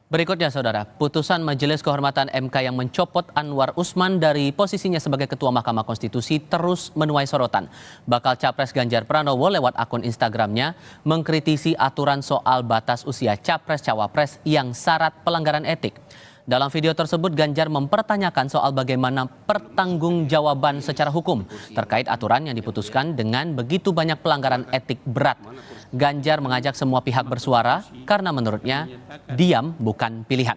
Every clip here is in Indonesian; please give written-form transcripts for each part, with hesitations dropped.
Berikutnya, Saudara, putusan Majelis Kehormatan MK yang mencopot Anwar Usman dari posisinya sebagai Ketua Mahkamah Konstitusi terus menuai sorotan. Bakal Capres Ganjar Pranowo lewat akun Instagramnya mengkritisi aturan soal batas usia Capres-Cawapres yang syarat pelanggaran etik. Dalam video tersebut, Ganjar mempertanyakan soal bagaimana pertanggungjawaban secara hukum terkait aturan yang diputuskan dengan begitu banyak pelanggaran etik berat. Ganjar mengajak semua pihak bersuara karena menurutnya diam bukan pilihan.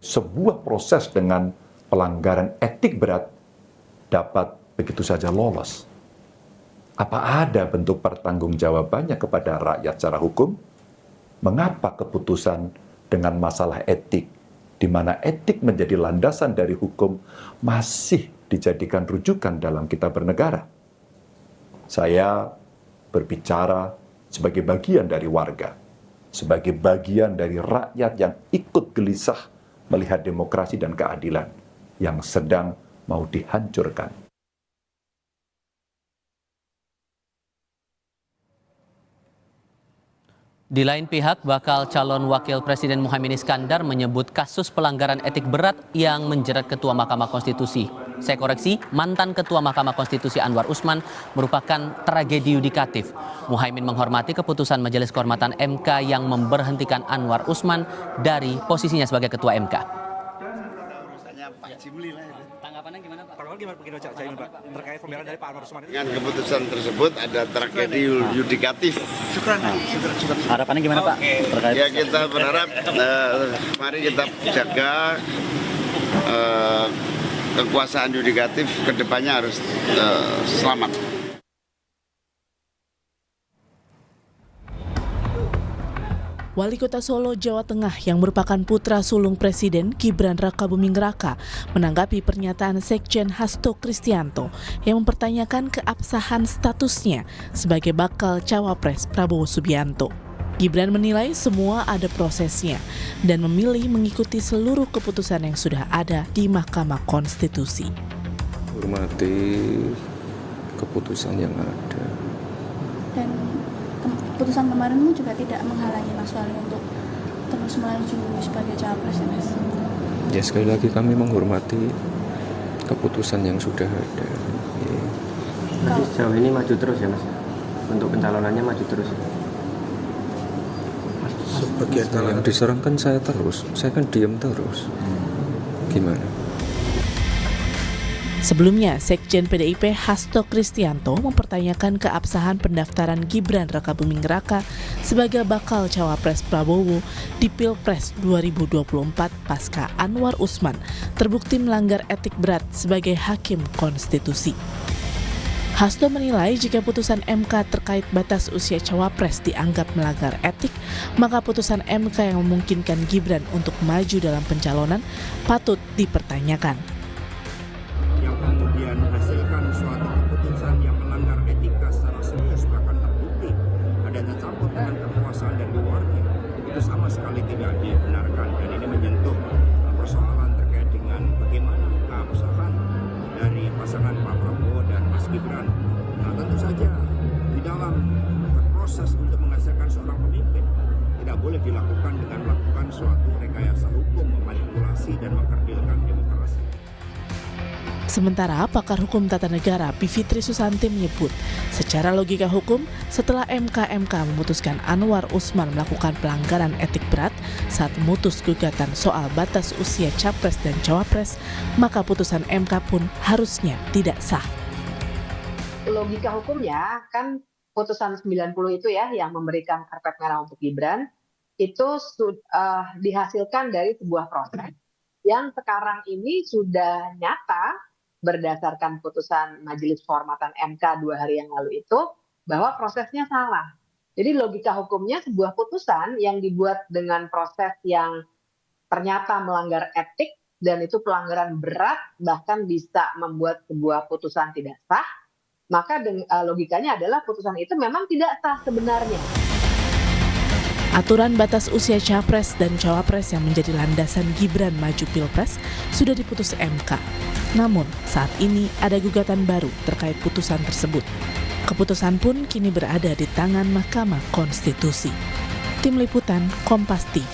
Sebuah proses dengan pelanggaran etik berat dapat begitu saja lolos. Apa ada bentuk pertanggungjawabannya kepada rakyat secara hukum? Mengapa keputusan dengan masalah etik, di mana etik menjadi landasan dari hukum, masih dijadikan rujukan dalam kita bernegara? Saya berbicara sebagai bagian dari warga, sebagai bagian dari rakyat yang ikut gelisah melihat demokrasi dan keadilan yang sedang mau dihancurkan. Di lain pihak, bakal calon wakil Presiden Muhaimin Iskandar menyebut kasus pelanggaran etik berat yang menjerat Ketua Mahkamah Konstitusi. Saya koreksi, mantan Ketua Mahkamah Konstitusi Anwar Usman merupakan tragedi yudikatif. Muhaimin menghormati keputusan Majelis Kehormatan MK yang memberhentikan Anwar Usman dari posisinya sebagai Ketua MK. Tanggapannya gimana Pak? Terkait pembelaan dari Pak Anwar Usman? Dengan keputusan tersebut ada tragedi yudikatif. Harapannya gimana Pak? Terkait Ya kita berharap mari kita jaga kekuasaan yudikatif kedepannya harus selamat. Wali Kota Solo, Jawa Tengah yang merupakan putra sulung Presiden Gibran Rakabuming Raka menanggapi pernyataan Sekjen Hasto Kristianto yang mempertanyakan keabsahan statusnya sebagai bakal cawapres Prabowo Subianto. Gibran menilai semua ada prosesnya dan memilih mengikuti seluruh keputusan yang sudah ada di Mahkamah Konstitusi. Hormati keputusan yang ada. Dan keputusan kemarin pun juga tidak menghalangi Mas Wali untuk terus melaju sebagai cawapres ya Mas? Ya sekali lagi kami menghormati keputusan yang sudah ada. Ya. Jadi sejauh ini maju terus ya Mas? Untuk pencalonannya maju terus ya? Sebagian yang diserangkan saya terus, saya kan diam terus. Gimana? Sebelumnya, Sekjen PDIP Hasto Kristianto mempertanyakan keabsahan pendaftaran Gibran Rakabuming Raka sebagai bakal cawapres Prabowo di Pilpres 2024 pasca Anwar Usman terbukti melanggar etik berat sebagai hakim konstitusi. Hasto menilai jika putusan MK terkait batas usia cawapres dianggap melanggar etik, maka putusan MK yang memungkinkan Gibran untuk maju dalam pencalonan patut dipertanyakan. Yang kemudian menghasilkan suatu keputusan yang melanggar etika secara serius bahkan terbukti adanya campur tangan kekuasaan dari luarnya, itu sama sekali tidak dibenarkan dan ini menyentuh persoalan terkait dengan bagaimana keabsahan dari pasangan Pak Prabowo dan Mas Gibran. Nah tentu saja di dalam proses untuk menghasilkan seorang pemimpin tidak boleh dilakukan dengan melakukan suatu rekayasa hukum, memanipulasi dan mengkerdilkan demokrasi. Sementara pakar hukum tata negara Bivitri Susanti menyebut, secara logika hukum, setelah MK memutuskan Anwar Usman melakukan pelanggaran etik berat saat memutus gugatan soal batas usia capres dan cawapres, maka putusan MK pun harusnya tidak sah. Logika hukumnya kan putusan 90 itu ya yang memberikan karpet merah untuk Gibran itu dihasilkan dari sebuah proses yang sekarang ini sudah nyata berdasarkan putusan Majelis Kehormatan MK 2 hari yang lalu itu bahwa prosesnya salah. Jadi logika hukumnya sebuah putusan yang dibuat dengan proses yang ternyata melanggar etik dan itu pelanggaran berat bahkan bisa membuat sebuah putusan tidak sah, maka logikanya adalah putusan itu memang tidak sah sebenarnya. Aturan batas usia capres dan cawapres yang menjadi landasan Gibran maju Pilpres sudah diputus MK. Namun, saat ini ada gugatan baru terkait putusan tersebut. Keputusan pun kini berada di tangan Mahkamah Konstitusi. Tim Liputan Kompas TV.